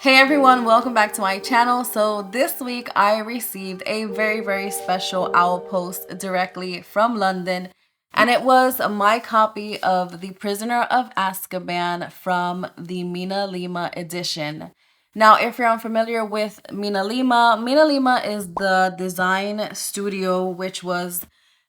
Hey everyone, welcome back to my channel. So this week I received a very special owl post directly from London, and it was my copy of The Prisoner of Azkaban from the Minalima edition. Now, if you're unfamiliar with Minalima is the design studio which was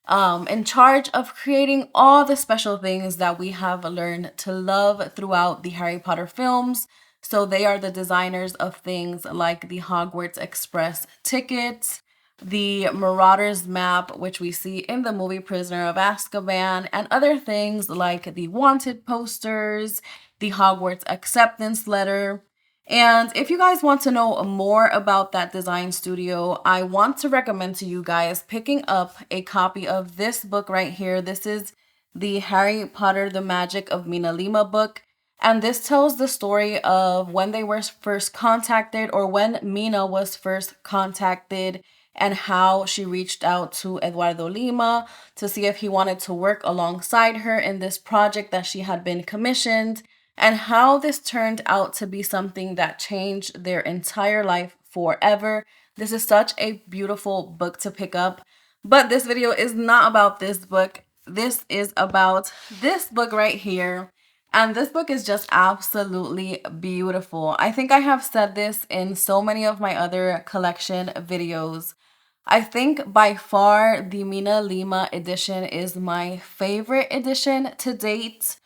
in charge of creating all the special things that we have learned to love throughout the Harry Potter films. So they are the designers of things like the Hogwarts Express tickets, the Marauders map, which we see in the movie Prisoner of Azkaban, and other things like the wanted posters, the Hogwarts acceptance letter. And if you guys want to know more about that design studio, I want to recommend to you guys picking up a copy of this book right here. This is the Harry Potter The Magic of Minalima book. And this tells the story of when they were first contacted, or when Mina was first contacted, and how she reached out to Eduardo Lima to see if he wanted to work alongside her in this project that she had been commissioned, and how this turned out to be something that changed their entire life forever. This is such a beautiful book to pick up. But this video is not about this book. This is about this book right here. And this book is just absolutely beautiful. I think I have said this in so many of my other collection videos. I think by far the Minalima edition is my favorite edition to date.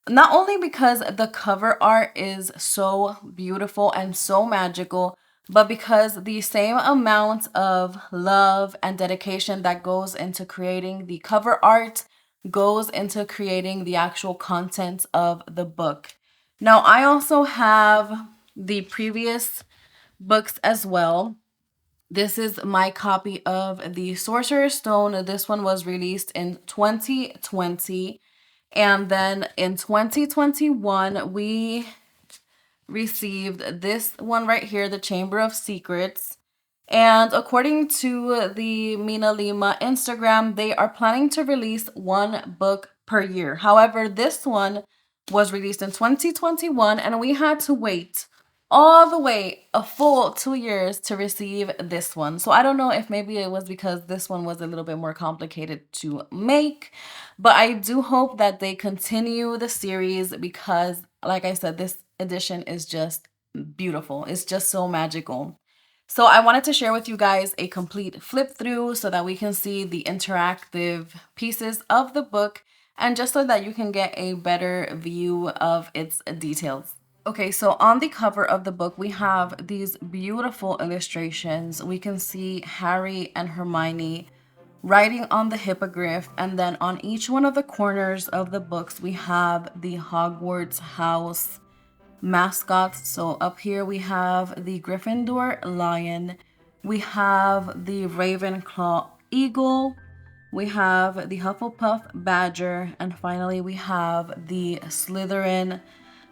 Not only because the cover art is so beautiful and so magical, but because the same amount of love and dedication that goes into creating the cover art goes into creating the actual content of the book. Now, I also have the previous books as well. This is my copy of The Sorcerer's Stone. This one was released in 2020. And then in 2021, we received this one right here, The Chamber of Secrets. And according to the Minalima Instagram, they are planning to release one book per year. However, this one was released in 2021, and we had to wait all the way a full 2 years to receive this one. So I don't know if maybe it was because this one was a little bit more complicated to make, but I do hope that they continue the series because, like I said, this edition is just beautiful. It's just so magical. So I wanted to share with you guys a complete flip through so that we can see the interactive pieces of the book, and just so that you can get a better view of its details. Okay, so on the cover of the book, we have these beautiful illustrations. We can see Harry and Hermione writing on the hippogriff, and then on each one of the corners of the books, we have the Hogwarts house mascots. So up here we have the Gryffindor lion, we have the Ravenclaw eagle, we have the Hufflepuff badger, and finally we have the Slytherin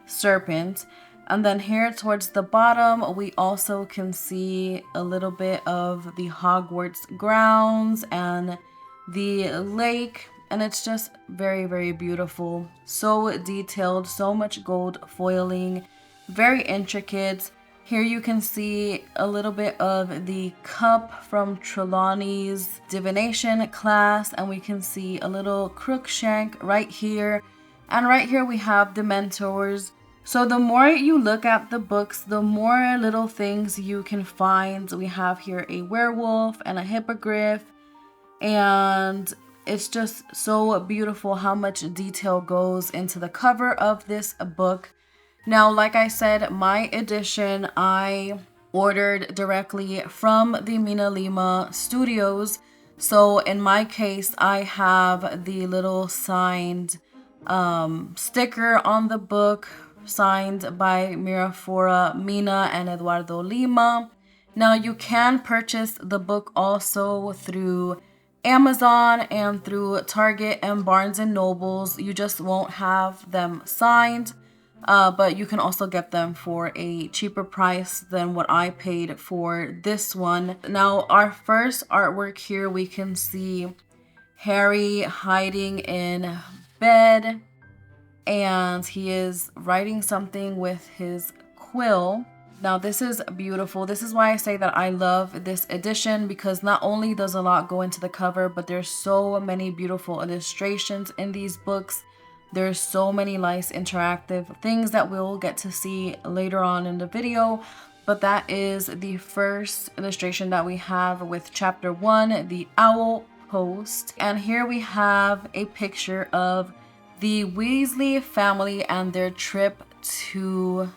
serpent. And then here towards the bottom, we also can see a little bit of the Hogwarts grounds and the lake. And it's just very beautiful. So detailed, so much gold foiling, very intricate. Here you can see a little bit of the cup from Trelawney's divination class, and we can see a little Crookshank right here. And right here we have the mentors. So the more you look at the books, the more little things you can find. We have here a werewolf and a hippogriff, and it's just so beautiful how much detail goes into the cover of this book. Now, like I said, my edition I ordered directly from the Minalima Studios. So in my case, I have the little signed sticker on the book, signed by Mirafora, Mina, and Eduardo Lima. Now, you can purchase the book also through Amazon and through Target and Barnes and Nobles. You just won't have them signed, but you can also get them for a cheaper price than what I paid for this one. Now, our first artwork here, we can see Harry hiding in bed, and he is writing something with his quill. Now this is beautiful. This is why I say that I love this edition, because not only does a lot go into the cover, but there's so many beautiful illustrations in these books. There's so many nice interactive things that we'll get to see later on in the video. But that is the first illustration that we have with chapter 1, the owl post. And here we have a picture of the Weasley family and their trip to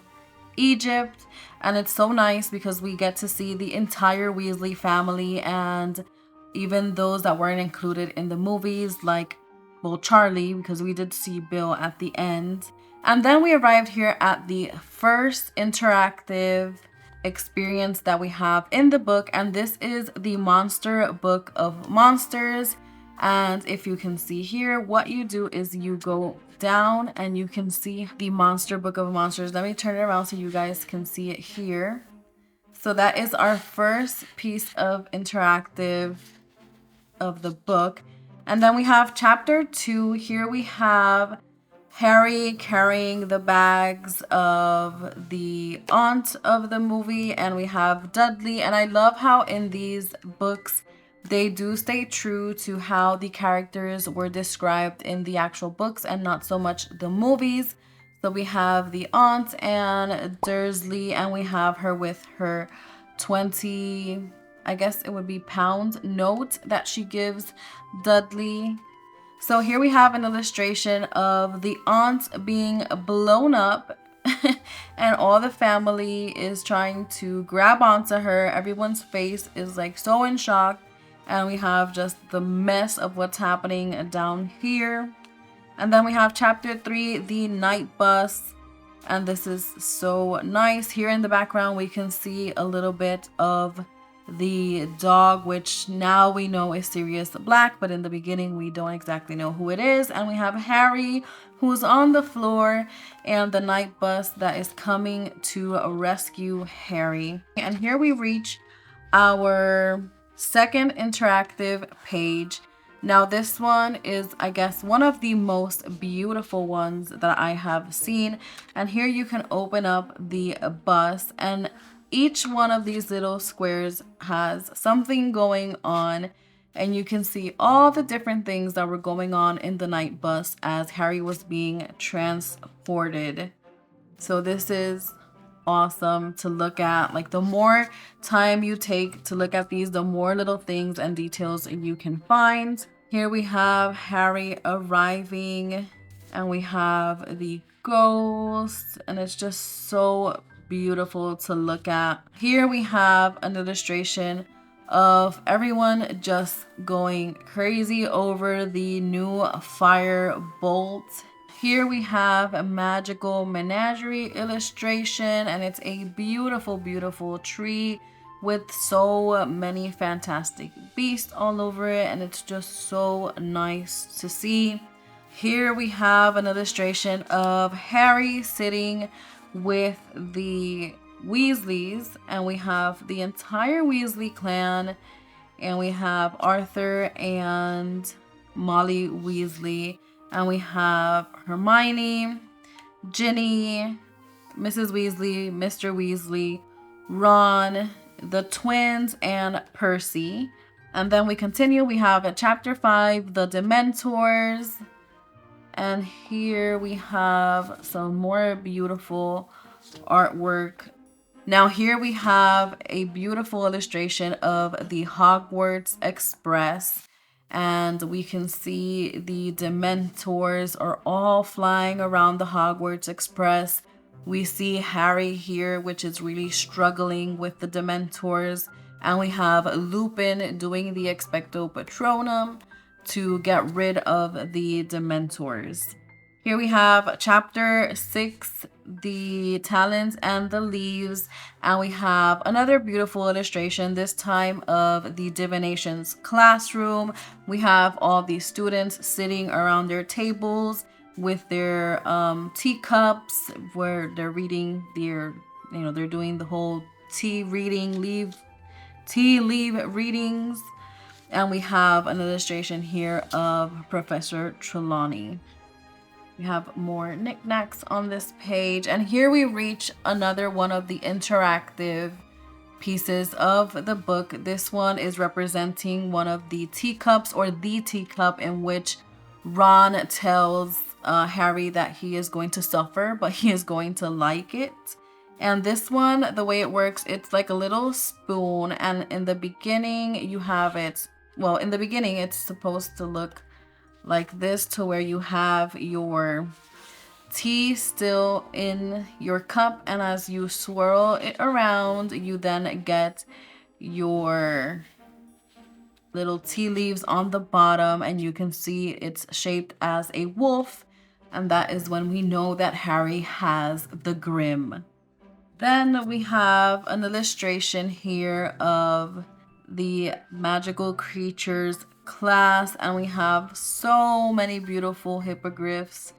Egypt. And it's so nice because we get to see the entire Weasley family, and even those that weren't included in the movies, like, well, Charlie, because we did see Bill at the end. And then we arrived here at the first interactive experience that we have in the book, and this is the Monster Book of Monsters. And if you can see here, what you do is you go down and you can see the Monster Book of Monsters. Let me turn it around so you guys can see it here. So that is our first piece of interactive of the book. And then we have chapter 2. Here we have Harry carrying the bags of the aunt of the movie, and we have Dudley. And I love how in these books they do stay true to how the characters were described in the actual books and not so much the movies. So we have the aunt and Dursley, and we have her with her 20, I guess it would be pound note that she gives Dudley. So here we have an illustration of the aunt being blown up and all the family is trying to grab onto her. Everyone's face is like so in shock, and we have just the mess of what's happening down here. And then we have chapter 3, the night bus. And this is so nice. Here in the background, we can see a little bit of the dog, which now we know is Sirius Black, but in the beginning we don't exactly know who it is. And we have Harry, who's on the floor, and the night bus that is coming to rescue Harry. And here we reach our second interactive page. Now this one is, I guess, one of the most beautiful ones that I have seen. And here you can open up the bus, and each one of these little squares has something going on, and you can see all the different things that were going on in the night bus as Harry was being transported. So this is awesome to look at. Like, the more time you take to look at these, the more little things and details you can find. Here we have Harry arriving, and we have the ghost, and it's just so beautiful to look at. Here we have an illustration of everyone just going crazy over the new fire bolt. Here we have a magical menagerie illustration, and it's a beautiful, beautiful tree with so many fantastic beasts all over it, and it's just so nice to see. Here we have an illustration of Harry sitting with the Weasleys, and we have the entire Weasley clan, and we have Arthur and Molly Weasley, and we have Hermione, Ginny, Mrs. Weasley, Mr. Weasley, Ron, the twins, and Percy. And then we continue. We have chapter 5, the Dementors. And here we have some more beautiful artwork. Now here we have a beautiful illustration of the Hogwarts Express. And we can see the Dementors are all flying around the Hogwarts Express. We see Harry here, which is really struggling with the Dementors. And we have Lupin doing the Expecto Patronum to get rid of the Dementors. Here we have chapter 6, the Talons and the Leaves, and we have another beautiful illustration, this time of the divinations classroom. We have all these students sitting around their tables with their teacups, where they're reading their, they're doing the whole tea leaf readings. And we have an illustration here of Professor Trelawney. We have more knickknacks on this page. And here we reach another one of the interactive pieces of the book. This one is representing one of the teacups, or the teacup in which Ron tells Harry that he is going to suffer, but he is going to like it. And this one, the way it works, it's like a little spoon. And in the beginning, you have it. Well, in the beginning, it's supposed to look like this, to where you have your tea still in your cup, and as you swirl it around, you then get your little tea leaves on the bottom, and you can see it's shaped as a wolf, and that is when we know that Harry has the Grim. Then we have an illustration here of the magical creatures class, and we have so many beautiful hippogriffs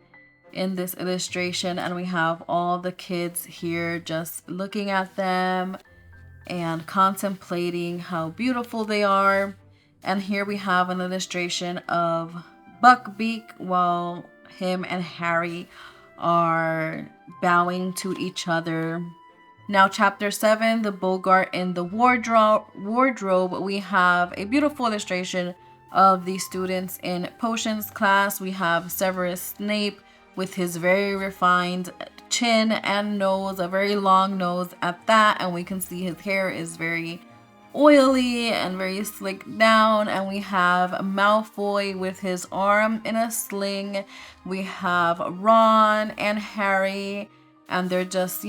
in this illustration, and we have all the kids here just looking at them and contemplating how beautiful they are. And here we have an illustration of Buckbeak while him and Harry are bowing to each other. Now, chapter 7, the Bogart in the wardrobe, we have a beautiful illustration of the students in potions class. We have Severus Snape with his very refined chin and nose, a very long nose at that, and we can see his hair is very oily and very slicked down. And we have Malfoy with his arm in a sling. We have Ron and Harry, and they're just,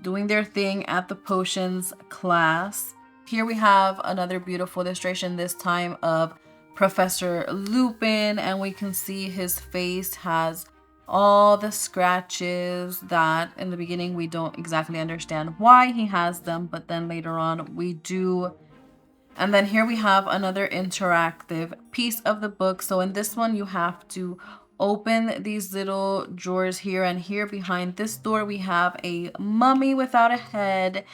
doing their thing at the potions class. Here we have another beautiful illustration, this time of Professor Lupin, and we can see his face has all the scratches that in the beginning we don't exactly understand why he has them, but then later on we do. And then here we have another interactive piece of the book. So in this one, you have to open these little drawers here, and here behind this door we have a mummy without a head,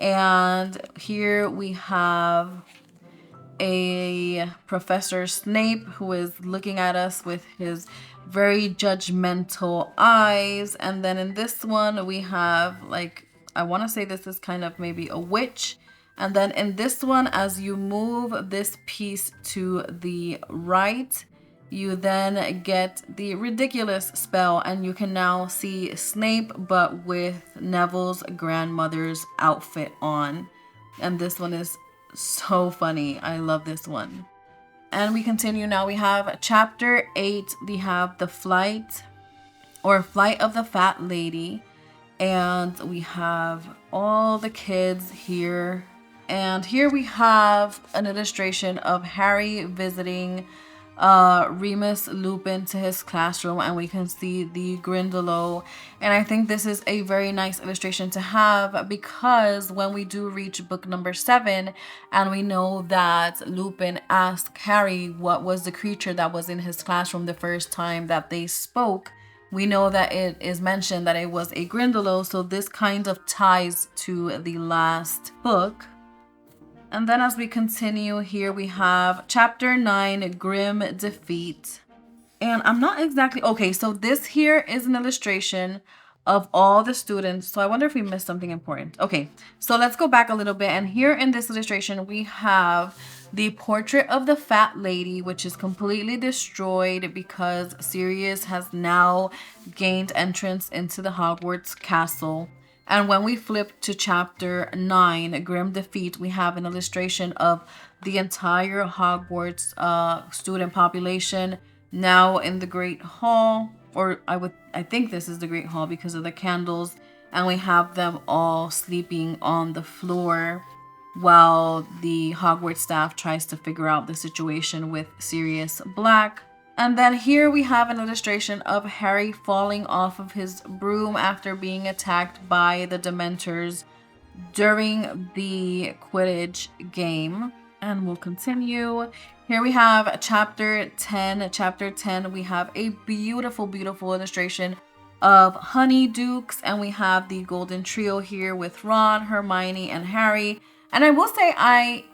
and here we have a Professor Snape who is looking at us with his very judgmental eyes. And then in this one we have, like, I want to say this is kind of maybe a witch. And then in this one, as you move this piece to the right, you then get the ridiculous spell, and you can now see Snape but with Neville's grandmother's outfit on. And this one is so funny. I love this one. And we continue now. We have chapter 8. We have the flight of the fat lady, and we have all the kids here. And here we have an illustration of Harry visiting Remus Lupin to his classroom, and we can see the Grindylow. And I think this is a very nice illustration to have, because when we do reach book number 7 and we know that Lupin asked Harry what was the creature that was in his classroom the first time that they spoke, we know that it is mentioned that it was a Grindylow, so this kind of ties to the last book. And then as we continue here, we have chapter 9, Grim Defeat. And I'm not exactly, okay, so this here is an illustration of all the students. So I wonder if we missed something important. Okay, so let's go back a little bit. And here in this illustration, we have the portrait of the fat lady, which is completely destroyed because Sirius has now gained entrance into the Hogwarts castle. And when we flip to chapter 9, Grim Defeat, we have an illustration of the entire Hogwarts student population now in the Great Hall, or I think this is the Great Hall because of the candles, and we have them all sleeping on the floor while the Hogwarts staff tries to figure out the situation with Sirius Black. And then here we have an illustration of Harry falling off of his broom after being attacked by the Dementors during the Quidditch game. And we'll continue. Here we have chapter 10. Chapter 10, we have a beautiful, beautiful illustration of Honeydukes. And we have the Golden Trio here with Ron, Hermione, and Harry. And I will say I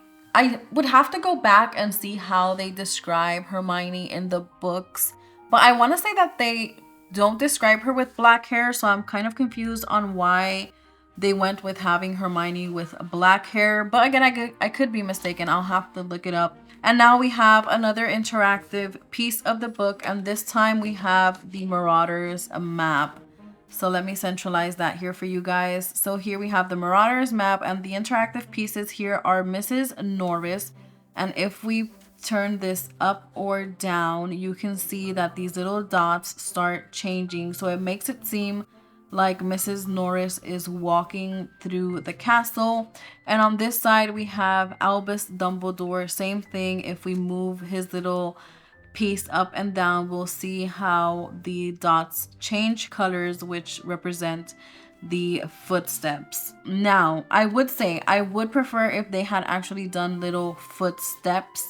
would have to go back and see how they describe Hermione in the books. But I want to say that they don't describe her with black hair, so I'm kind of confused on why they went with having Hermione with black hair. But again, I could be mistaken. I'll have to look it up. And now we have another interactive piece of the book, and this time we have the Marauders map. So let me centralize that here for you guys. So here we have the Marauders map, and the interactive pieces here are Mrs. Norris. And if we turn this up or down, you can see that these little dots start changing. So it makes it seem like Mrs. Norris is walking through the castle. And on this side, we have Albus Dumbledore. Same thing. If we move his little piece up and down, we'll see how the dots change colors, which represent the footsteps. Now, I would say I would prefer if they had actually done little footsteps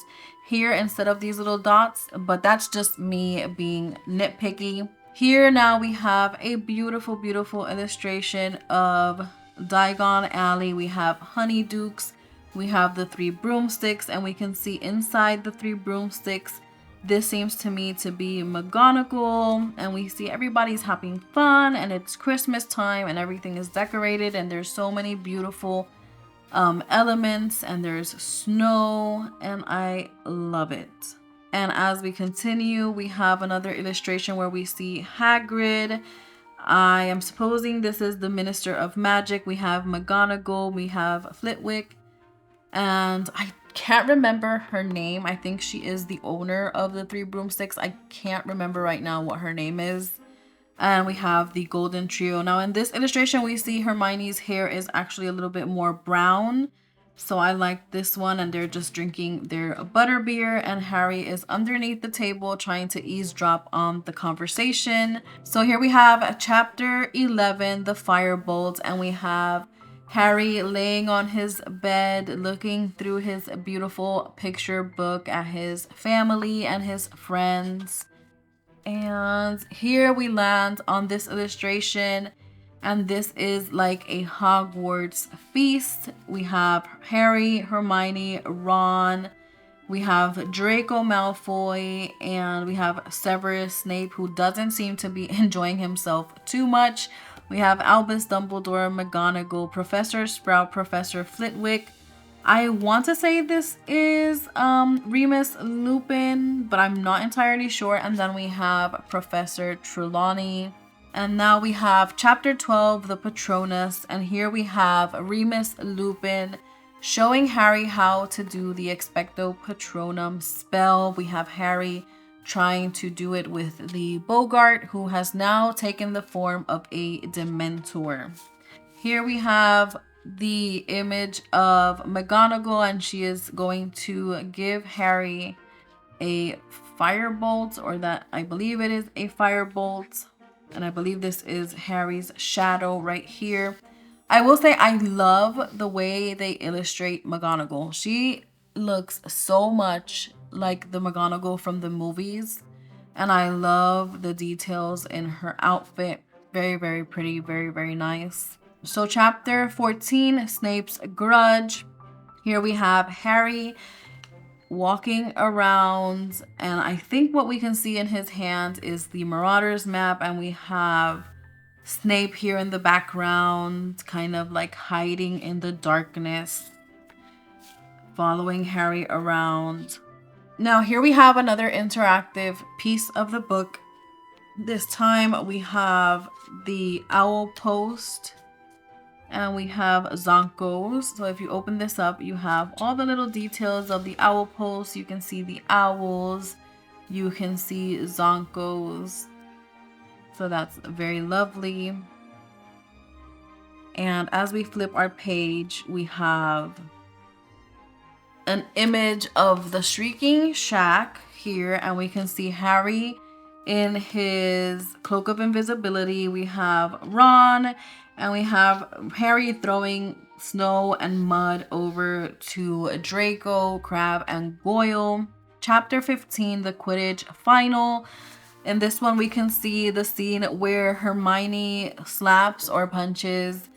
here instead of these little dots, but that's just me being nitpicky. Here now we have a beautiful, beautiful illustration of Diagon Alley. We have honeydukes, we have the 3 broomsticks, and we can see inside the 3 broomsticks, this seems to me to be McGonagall, and we see everybody's having fun, and it's Christmas time, and everything is decorated, and there's so many beautiful elements, and there's snow, and I love it. And as we continue, we have another illustration where we see Hagrid. I am supposing this is the Minister of Magic. We have McGonagall, we have Flitwick, and I can't remember her name. I think she is the owner of the 3 broomsticks. I can't remember right now what her name is. And we have the Golden Trio. Now in this illustration, we see Hermione's hair is actually a little bit more brown. So I like this one, and they're just drinking their butterbeer, and Harry is underneath the table trying to eavesdrop on the conversation. So here we have chapter 11, the Firebolt, and we have Harry laying on his bed, looking through his beautiful picture book at his family and his friends. And here we land on this illustration, and this is like a Hogwarts feast. We have Harry, Hermione, Ron, we have Draco Malfoy, and we have Severus Snape, who doesn't seem to be enjoying himself too much. We have Albus Dumbledore, McGonagall, Professor Sprout, Professor Flitwick. I want to say this is Remus Lupin, but I'm not entirely sure. And then we have Professor Trelawney. And now we have chapter 12, the Patronus. And here we have Remus Lupin showing Harry how to do the Expecto Patronum spell. We have Harry trying to do it with the Bogart, who has now taken the form of a Dementor. Here we have the image of McGonagall, and she is going to give Harry a firebolt, or that I believe it is a firebolt. And I believe this is Harry's shadow right here. I will say I love the way they illustrate McGonagall. She looks so much like the McGonagall from the movies. And I love the details in her outfit. Very, very pretty. Very, very nice. So chapter 14, Snape's Grudge. Here we have Harry walking around, and I think what we can see in his hand is the Marauders map, and we have Snape here in the background, kind of like hiding in the darkness, following Harry around. Now here we have another interactive piece of the book. This time we have the owl post, and we have Zonkos. So if you open this up, you have all the little details of the owl post. You can see the owls. You can see Zonkos. So that's very lovely. And as we flip our page, we have an image of the Shrieking Shack here. And we can see Harry in his cloak of invisibility. We have Ron, and we have Harry throwing snow and mud over to Draco, Crabbe, and Goyle. Chapter 15, the Quidditch Final. In this one, we can see the scene where Hermione slaps or punches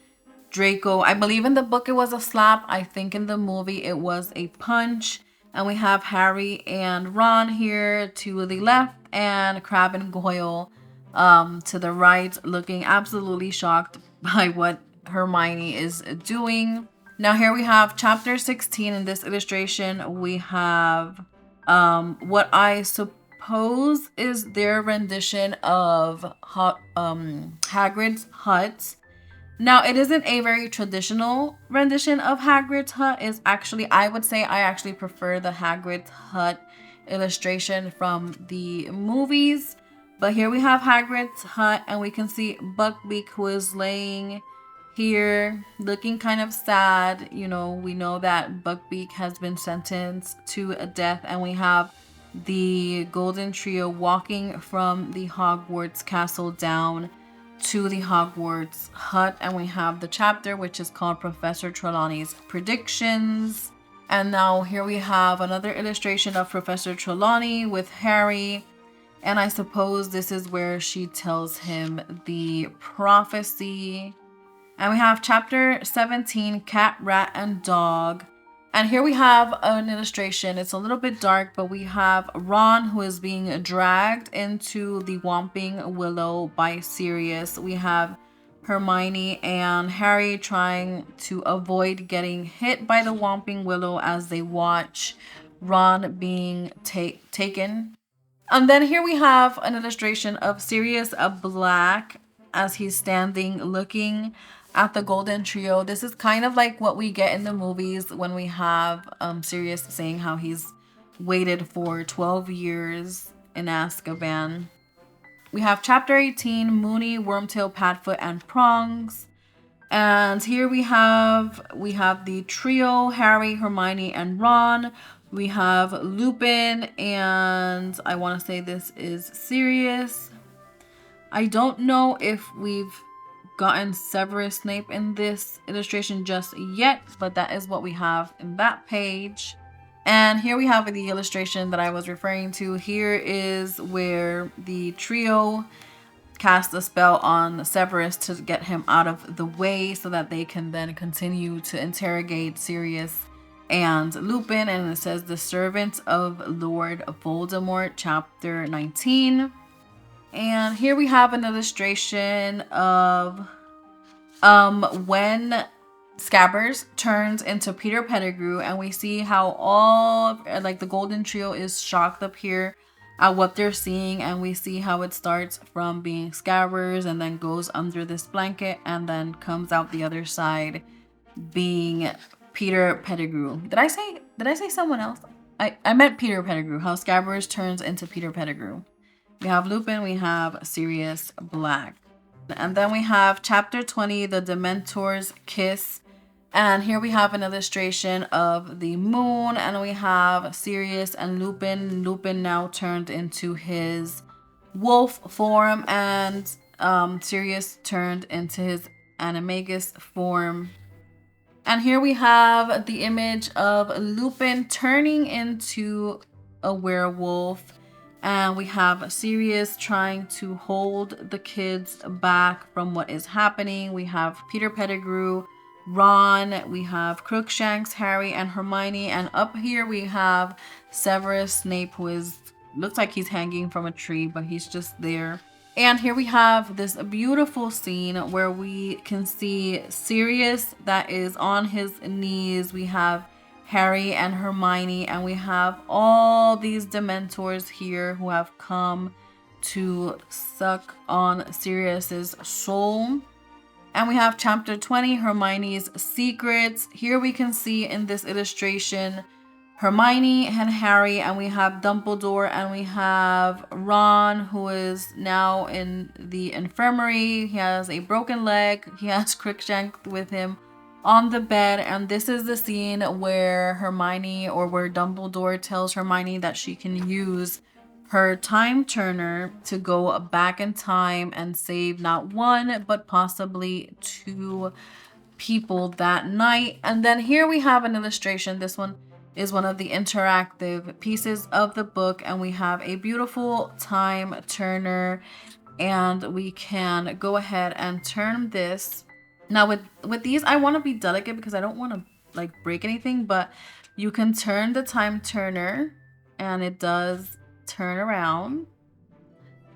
Draco. I believe in the book it was a slap. I think in the movie it was a punch. And we have Harry and Ron here to the left, and Crabbe and Goyle to the right, looking absolutely shocked by what Hermione is doing. Now here we have chapter 16. In this illustration, we have what I suppose is their rendition of Hagrid's hut. Now, it isn't a very traditional rendition of Hagrid's hut. Is actually, I would say, I actually prefer the Hagrid's hut illustration from the movies. But here we have Hagrid's hut, and we can see Buckbeak, who is laying here looking kind of sad. You know, we know that Buckbeak has been sentenced to a death, and we have the Golden Trio walking from the Hogwarts castle down to the Hogwarts hut, and we have the chapter which is called Professor Trelawney's Predictions. And now here we have another illustration of Professor Trelawney with Harry, and I suppose this is where she tells him the prophecy. And we have chapter 17, Cat, Rat, and Dog. And here we have an illustration. It's a little bit dark, but we have Ron, who is being dragged into the Whomping Willow by Sirius. We have Hermione and Harry trying to avoid getting hit by the Whomping Willow as they watch Ron being taken. And then here we have an illustration of Sirius Black as he's standing looking at the Golden Trio. This is kind of like what we get in the movies when we have Sirius saying how he's waited for 12 years in Azkaban. We have chapter 18, Moony, Wormtail, Padfoot, and Prongs. And here we have the trio, Harry, Hermione, and Ron. We have Lupin, and I want to say this is Sirius. I don't know if we've gotten Severus Snape in this illustration just yet, but that is what we have in that page. And here we have the illustration that I was referring to. Here is where the trio cast a spell on Severus to get him out of the way so that they can then continue to interrogate Sirius and Lupin. And it says the Servants of Lord Voldemort, chapter 19. And here we have an illustration of when Scabbers turns into Peter Pettigrew, and we see how all like the Golden Trio is shocked up here at what they're seeing, and we see how it starts from being Scabbers and then goes under this blanket and then comes out the other side being Peter Pettigrew. Did I say someone else? I meant Peter Pettigrew, how Scabbers turns into Peter Pettigrew. We have Lupin, we have Sirius Black. And then we have chapter 20, The Dementor's Kiss. And here we have an illustration of the moon, and we have Sirius and Lupin. Lupin now turned into his wolf form, and Sirius turned into his animagus form. And here we have the image of Lupin turning into a werewolf. And we have Sirius trying to hold the kids back from what is happening. We have Peter Pettigrew, Ron, we have Crookshanks, Harry, and Hermione. And up here we have Severus Snape, who looks like he's hanging from a tree, but he's just there. And here we have this beautiful scene where we can see Sirius that is on his knees. We have Harry and Hermione, and we have all these Dementors here who have come to suck on Sirius's soul. And we have chapter 20, Hermione's Secrets. Here we can see in this illustration Hermione and Harry, and we have Dumbledore, and we have Ron, who is now in the infirmary. He has a broken leg. He has Crookshanks with him on the bed, and this is the scene where Hermione, or where Dumbledore tells Hermione that she can use her time turner to go back in time and save not one but possibly two people that night. And then here we have an illustration. This one is one of the interactive pieces of the book, and we have a beautiful time turner, and we can go ahead and turn this. Now with these, I want to be delicate because I don't want to like break anything, but you can turn the time turner and it does turn around.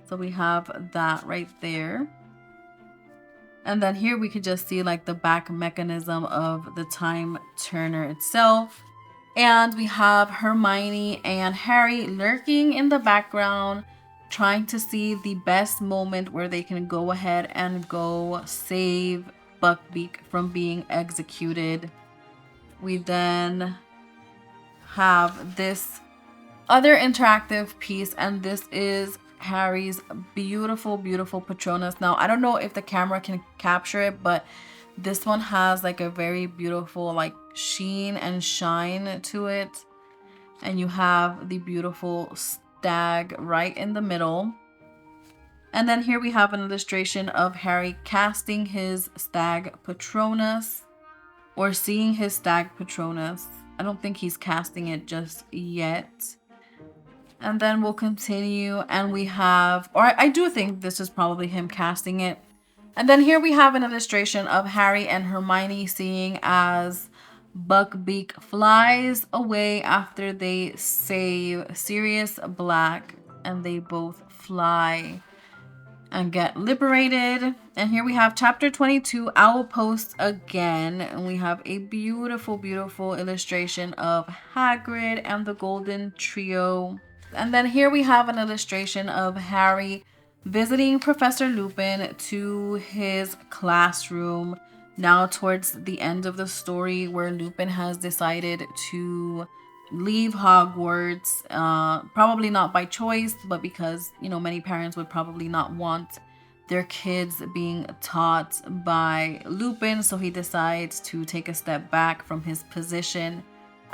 So we have that right there. And then here we could just see like the back mechanism of the time turner itself. And we have Hermione and Harry lurking in the background, trying to see the best moment where they can go ahead and go save Buckbeak from being executed. We then have this other interactive piece, and this is Harry's beautiful, beautiful Patronus. Now, I don't know if the camera can capture it, but this one has like a very beautiful like sheen and shine to it. And you have the beautiful stag right in the middle. And then here we have an illustration of Harry casting his stag Patronus, or seeing his stag Patronus. I don't think he's casting it just yet. And then we'll continue, and we have, or I do think this is probably him casting it. And then here we have an illustration of Harry and Hermione seeing as Buckbeak flies away after they save Sirius Black, and they both fly and get liberated. And here we have chapter 22, Owl Post again, and we have a beautiful, beautiful illustration of Hagrid and the Golden Trio. And then here we have an illustration of Harry visiting Professor Lupin to his classroom, now towards the end of the story, where Lupin has decided to leave Hogwarts, probably not by choice, but because, you know, many parents would probably not want their kids being taught by Lupin, so he decides to take a step back from his position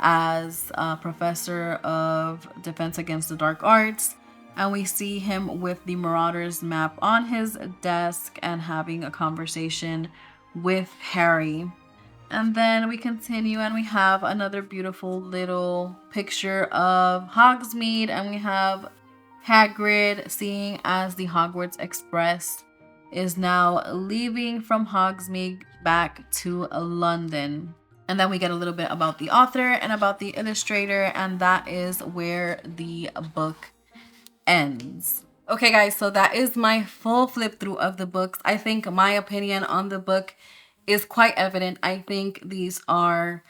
as professor of defense against the dark arts. And we see him with the Marauders map on his desk and having a conversation with Harry. And then we continue, and we have another beautiful little picture of Hogsmeade, and we have Hagrid seeing as the Hogwarts Express is now leaving from Hogsmeade back to London. And then we get a little bit about the author and about the illustrator, and that is where the book ends. Okay guys, so that is my full flip through of the books. I think my opinion on the book is quite evident. I think these are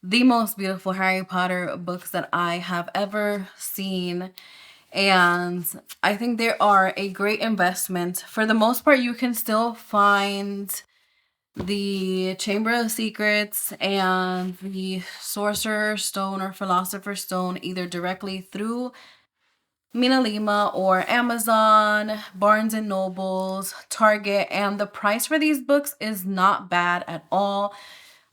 the most beautiful Harry Potter books that I have ever seen. And I think they are a great investment. For the most part, you can still find the Chamber of Secrets and the Sorcerer's Stone or Philosopher's Stone either directly through Minalima or Amazon, Barnes and Nobles, Target, and the price for these books is not bad at all.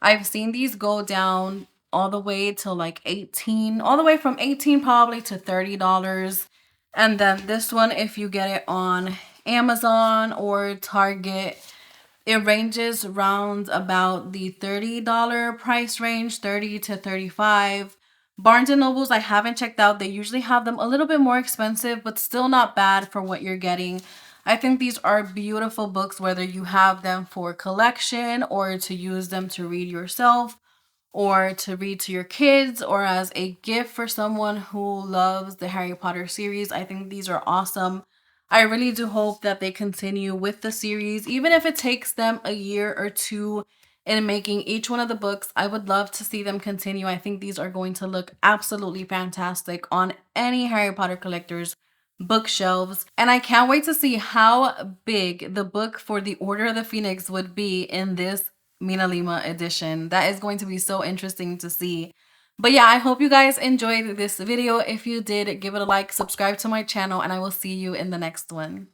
I've seen these go down all the way to like 18, all the way from 18 probably to $30. And then this one, if you get it on Amazon or Target, it ranges around about the $30 price range, 30 to 35. Barnes and Nobles, I haven't checked out. They usually have them a little bit more expensive, but still not bad for what you're getting. I think these are beautiful books, whether you have them for collection or to use them to read yourself or to read to your kids or as a gift for someone who loves the Harry Potter series. I think these are awesome. I really do hope that they continue with the series, even if it takes them a year or two in making each one of the books. I would love to see them continue. I think these are going to look absolutely fantastic on any Harry Potter collector's bookshelves. And I can't wait to see how big the book for the Order of the Phoenix would be in this Minalima edition. That is going to be so interesting to see. But yeah, I hope you guys enjoyed this video. If you did, give it a like, subscribe to my channel, and I will see you in the next one.